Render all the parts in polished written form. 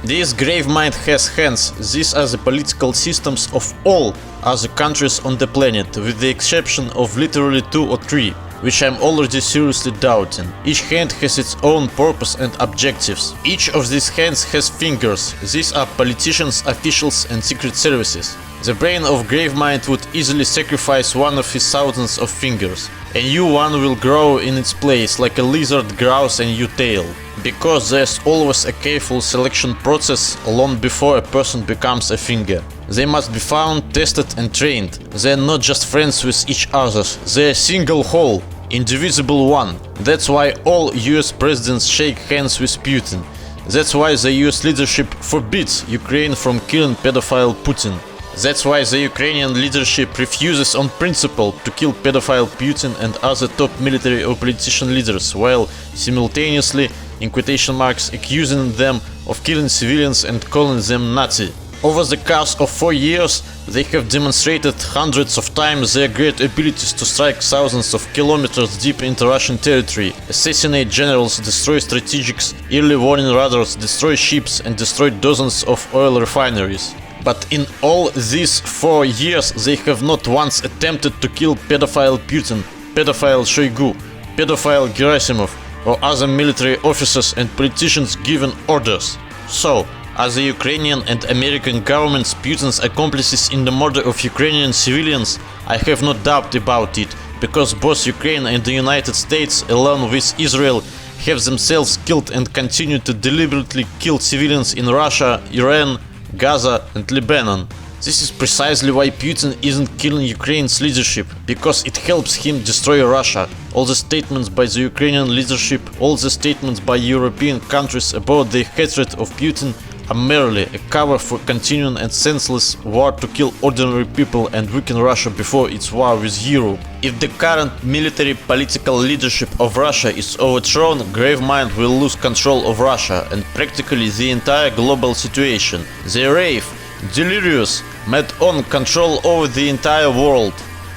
This grave mind has hands. These are the political systems of all other countries on the planet, with the exception of literally 2 or 3, which I'm already seriously doubting. Each hand has its own purpose and objectives. Each of these hands has fingers. These are politicians, officials and secret services. The brain of grave mind would easily sacrifice one of his thousands of fingers. A new one will grow in its place, like a lizard grows a new tail. Because there's always a careful selection process long before a person becomes a finger. They must be found, tested and trained. They're not just friends with each other, they're a single whole, indivisible one. That's why all US presidents shake hands with Putin. That's why the US leadership forbids Ukraine from killing pedophile Putin. That's why the Ukrainian leadership refuses on principle to kill pedophile Putin and other top military or politician leaders, while simultaneously, in quotation marks, accusing them of killing civilians and calling them Nazi. Over the course of 4 years, they have demonstrated hundreds of times their great abilities to strike thousands of kilometers deep into Russian territory, assassinate generals, destroy strategics, early warning radars, destroy ships and destroy dozens of oil refineries. But in all these 4 years, they have not once attempted to kill pedophile Putin, pedophile Shoigu, pedophile Gerasimov, or other military officers and politicians given orders. So, are the Ukrainian and American governments Putin's accomplices in the murder of Ukrainian civilians? I have no doubt about it, because both Ukraine and the United States, along with Israel, have themselves killed and continue to deliberately kill civilians in Russia, Iran, Gaza and Lebanon. This is precisely why Putin isn't killing Ukraine's leadership, because it helps him destroy Russia. All the statements by the Ukrainian leadership, all the statements by European countries about their hatred of Putin are merely a cover for continuing and senseless war to kill ordinary people and weaken Russia before its war with Europe. If the current military political leadership of Russia is overthrown, grave mind will lose control of Russia and practically the entire global situation. They rave, delirious, mad on control over the entire world.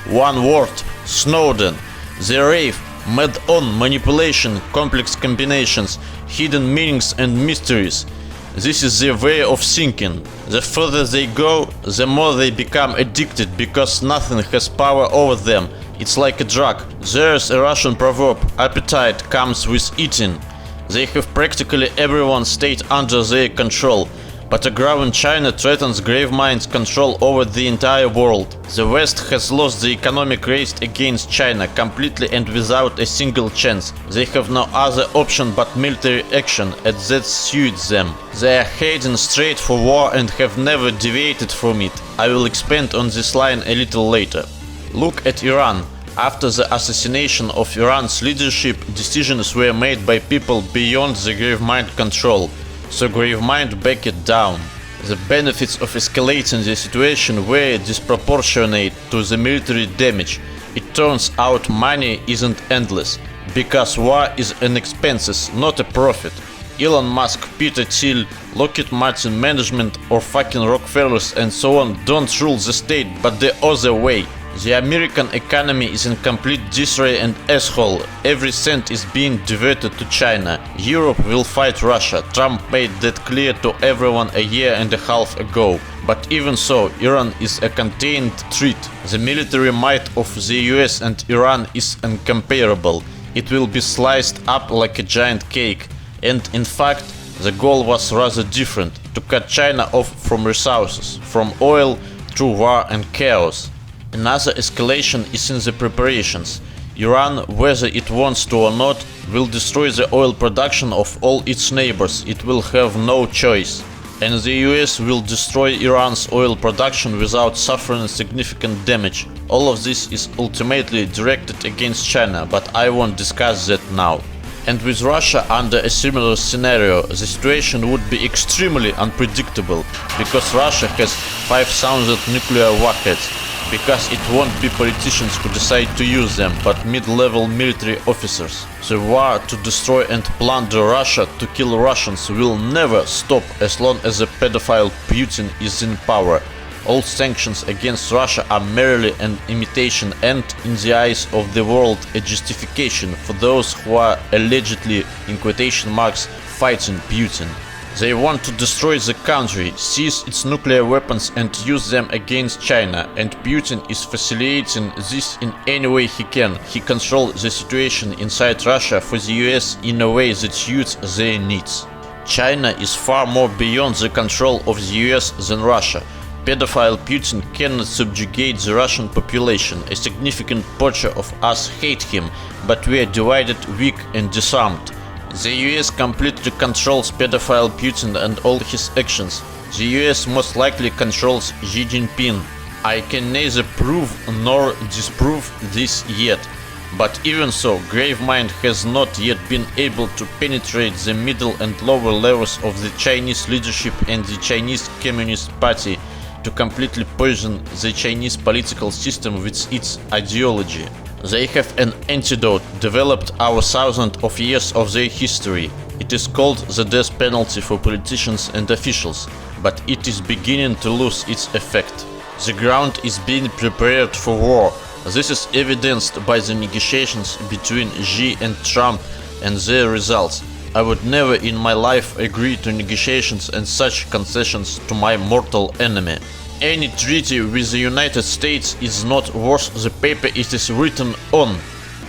One word: Snowden. They rave, mad on manipulation, complex combinations, hidden meanings and mysteries. This is their way of thinking. The further they go, the more they become addicted, because nothing has power over them. It's like a drug. There's a Russian proverb: appetite comes with eating. They have practically everyone state under their control. But a growing China threatens grave mind's control over the entire world. The West has lost the economic race against China completely and without a single chance. They have no other option but military action, and that suits them. They are heading straight for war and have never deviated from it. I will expand on this line a little later. Look at Iran. After the assassination of Iran's leadership, decisions were made by people beyond the grave mind control. So grave mind backed it down. The benefits of escalating the situation were disproportionate to the military damage. It turns out money isn't endless, because war is an expense, not a profit. Elon Musk, Peter Thiel, Lockheed Martin management or fucking Rockefellers and so on don't rule the state, but the other way. The American economy is in complete disarray and asshole. Every cent is being diverted to China. Europe will fight Russia. Trump made that clear to everyone a year and a half ago. But even so, Iran is a contained threat. The military might of the US and Iran is incomparable. It will be sliced up like a giant cake. And in fact, the goal was rather different: to cut China off from resources, from oil through war and chaos. Another escalation is in the preparations. Iran, whether it wants to or not, will destroy the oil production of all its neighbors. It will have no choice. And the US will destroy Iran's oil production without suffering significant damage. All of this is ultimately directed against China, but I won't discuss that now. And with Russia under a similar scenario, the situation would be extremely unpredictable, because Russia has 5,000 nuclear warheads. Because it won't be politicians who decide to use them, but mid-level military officers. The war to destroy and plunder Russia, to kill Russians, will never stop as long as the pedophile Putin is in power. All sanctions against Russia are merely an imitation and, in the eyes of the world, a justification for those who are allegedly, in quotation marks, fighting Putin. They want to destroy the country, seize its nuclear weapons and use them against China, and Putin is facilitating this in any way he can. He controls the situation inside Russia for the US in a way that suits their needs. China is far more beyond the control of the US than Russia. Pedophile Putin cannot subjugate the Russian population. A significant portion of us hate him, but we are divided, weak and disarmed. The US completely controls pedophile Putin and all his actions. The US most likely controls Xi Jinping. I can neither prove nor disprove this yet. But even so, Gravemind has not yet been able to penetrate the middle and lower levels of the Chinese leadership and the Chinese Communist Party to completely poison the Chinese political system with its ideology. They have an antidote developed over thousands of years of their history. It is called the death penalty for politicians and officials, but it is beginning to lose its effect. The ground is being prepared for war. This is evidenced by the negotiations between Xi and Trump and their results. I would never in my life agree to negotiations and such concessions to my mortal enemy. Any treaty with the United States is not worth the paper it is written on.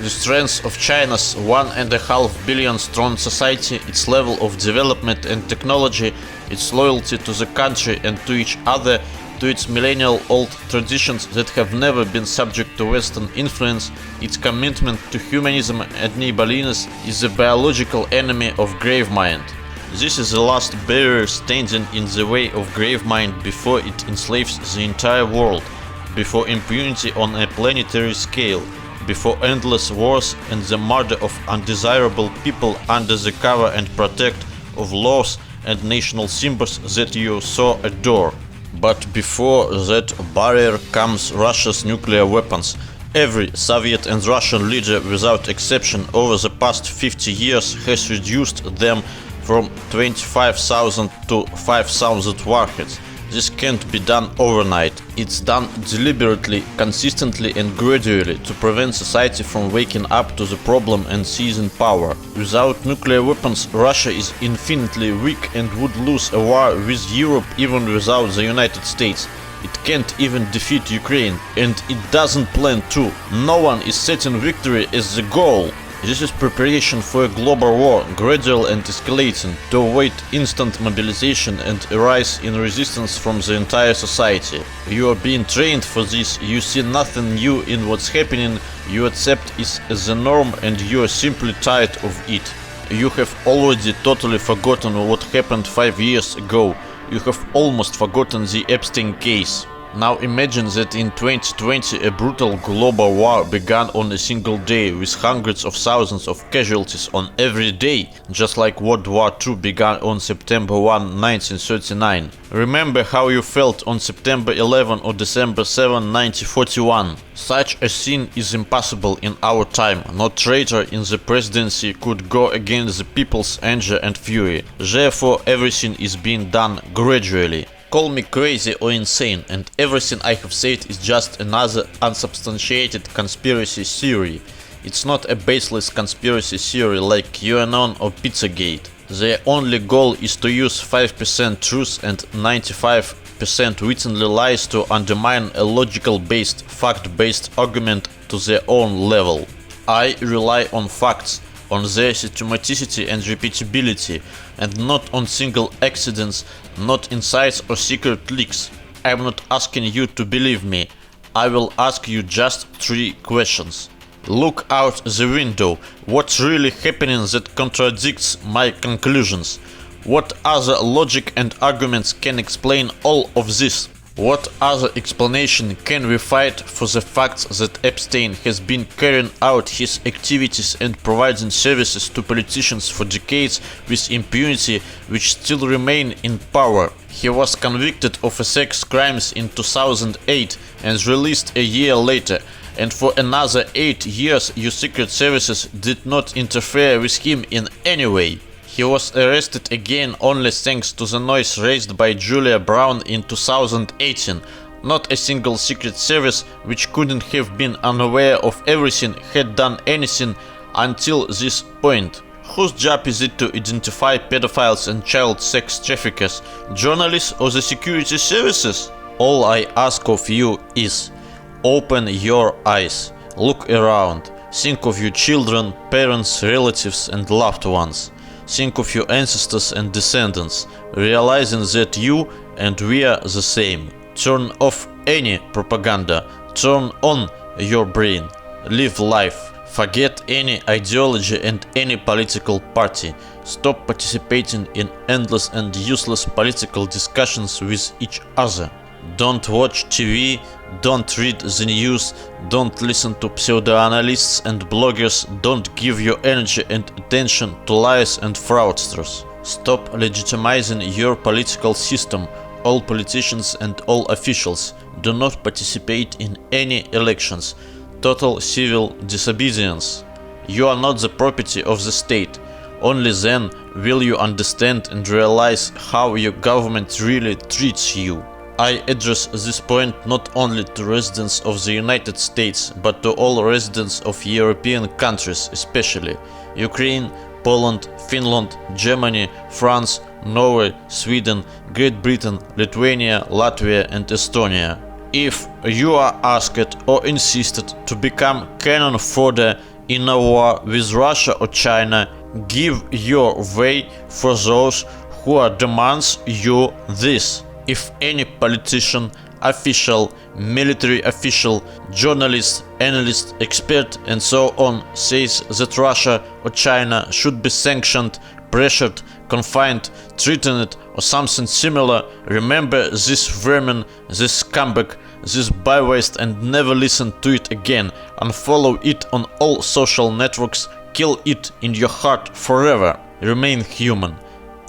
The strength of China's 1.5 billion strong society, its level of development and technology, its loyalty to the country and to each other, to its millennial-old traditions that have never been subject to Western influence, its commitment to humanism and neighborliness is the biological enemy of Gravemind. This is the last barrier standing in the way of Gravemind before it enslaves the entire world, before impunity on a planetary scale, before endless wars and the murder of undesirable people under the cover and protect of laws and national symbols that you so adore. But before that barrier comes Russia's nuclear weapons. Every Soviet and Russian leader without exception over the past 50 years has reduced them from 25,000 to 5,000 warheads. This can't be done overnight. It's done deliberately, consistently and gradually to prevent society from waking up to the problem and seizing power. Without nuclear weapons, Russia is infinitely weak and would lose a war with Europe even without the United States. It can't even defeat Ukraine, and it doesn't plan to. No one is setting victory as the goal. This is preparation for a global war, gradual and escalating, to avoid instant mobilization and a rise in resistance from the entire society. You are being trained for this, you see nothing new in what's happening, you accept it as the norm and you are simply tired of it. You have already totally forgotten what happened 5 years ago. You have almost forgotten the Epstein case. Now imagine that in 2020 a brutal global war began on a single day with hundreds of thousands of casualties on every day, just like World War II began on September 1, 1939. Remember how you felt on September 11 or December 7, 1941. Such a scene is impossible in our time. No traitor in the presidency could go against the people's anger and fury. Therefore everything is being done gradually. Call me crazy or insane, and everything I have said is just another unsubstantiated conspiracy theory. It's not a baseless conspiracy theory like QAnon or Pizzagate. Their only goal is to use 5% truth and 95% wittingly lies to undermine a logical-based, fact-based argument to their own level. I rely on facts, on their systematicity and repeatability, and not on single accidents, not insights or secret leaks. I'm not asking you to believe me. I will ask you just 3 questions. Look out the window. What's really happening that contradicts my conclusions? What other logic and arguments can explain all of this? What other explanation can we find for the fact that Epstein has been carrying out his activities and providing services to politicians for decades with impunity which still remain in power? He was convicted of sex crimes in 2008 and released a year later, and for another 8 years your secret services did not interfere with him in any way. He was arrested again only thanks to the noise raised by Julia Brown in 2018. Not a single secret service, which couldn't have been unaware of everything, had done anything until this point. Whose job is it to identify pedophiles and child sex traffickers? Journalists or the security services? All I ask of you is, open your eyes, look around, think of your children, parents, relatives and loved ones. Think of your ancestors and descendants, realizing that you and we are the same. Turn off any propaganda, turn on your brain, live life, forget any ideology and any political party. Stop participating in endless and useless political discussions with each other. Don't watch TV, don't read the news, don't listen to pseudo-analysts and bloggers, don't give your energy and attention to lies and fraudsters. Stop legitimizing your political system, all politicians and all officials. Do not participate in any elections. Total civil disobedience. You are not the property of the state. Only then will you understand and realize how your government really treats you. I address this point not only to residents of the United States, but to all residents of European countries, especially Ukraine, Poland, Finland, Germany, France, Norway, Sweden, Great Britain, Lithuania, Latvia and Estonia. If you are asked or insisted to become cannon fodder in a war with Russia or China, give your way for those who are demands you this. If any politician, official, military official, journalist, analyst, expert and so on says that Russia or China should be sanctioned, pressured, confined, threatened or something similar, remember this vermin, this scumbag, this bywaste and never listen to it again. Unfollow it on all social networks, kill it in your heart forever. Remain human,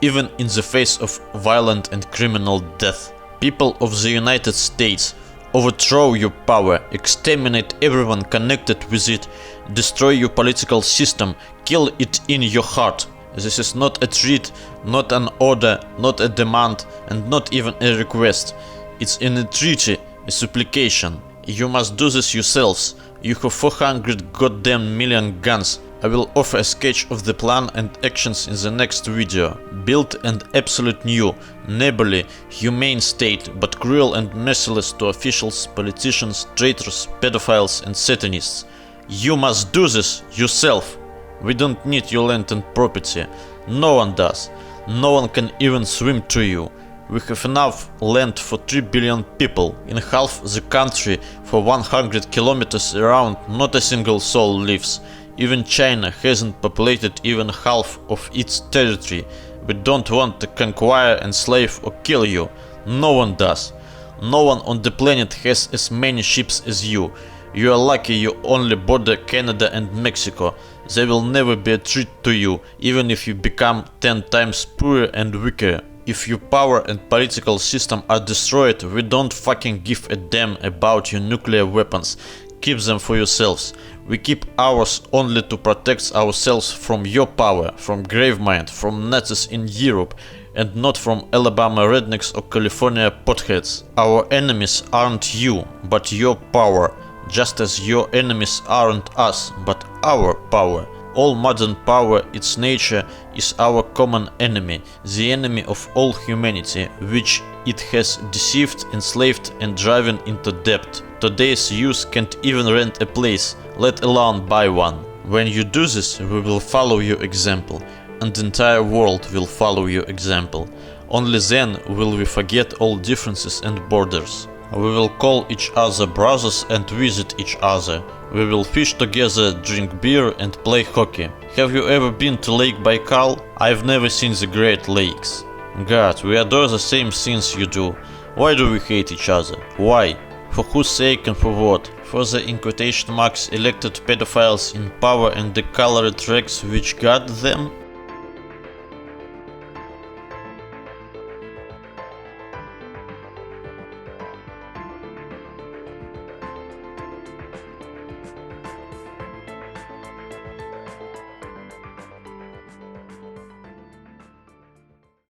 even in the face of violent and criminal death. People of the United States, overthrow your power, exterminate everyone connected with it, destroy your political system, kill it in your heart. This is not a threat, not an order, not a demand, and not even a request. It's an entreaty, a supplication. You must do this yourselves. You have 400 goddamn million guns. I will offer a sketch of the plan and actions in the next video. Build an absolute new, neighborly, humane state, but cruel and merciless to officials, politicians, traitors, pedophiles and satanists. You must do this yourself. We don't need your land and property. No one does. No one can even swim to you. We have enough land for 3 billion people. In half the country, for 100 kilometers around, not a single soul lives. Even China hasn't populated even half of its territory. We don't want to conquer, enslave or kill you. No one does. No one on the planet has as many ships as you. You are lucky you only border Canada and Mexico. They will never be a threat to you, even if you become 10 times poorer and weaker. If your power and political system are destroyed, we don't fucking give a damn about your nuclear weapons. Keep them for yourselves. We keep ours only to protect ourselves from your power, from Gravemind, from Nazis in Europe, and not from Alabama rednecks or California potheads. Our enemies aren't you, but your power, just as your enemies aren't us, but our power. All modern power, its nature, is our common enemy, the enemy of all humanity, which it has deceived, enslaved and driven into debt. Today's youth can't even rent a place, let alone buy one. When you do this, we will follow your example, and the entire world will follow your example. Only then will we forget all differences and borders. We will call each other brothers and visit each other. We will fish together, drink beer and play hockey. Have you ever been to Lake Baikal? I've never seen the Great Lakes. God, we adore the same things you do. Why do we hate each other? Why? For whose sake and for what? For the in quotation marks elected pedophiles in power and the colored rags which guard them?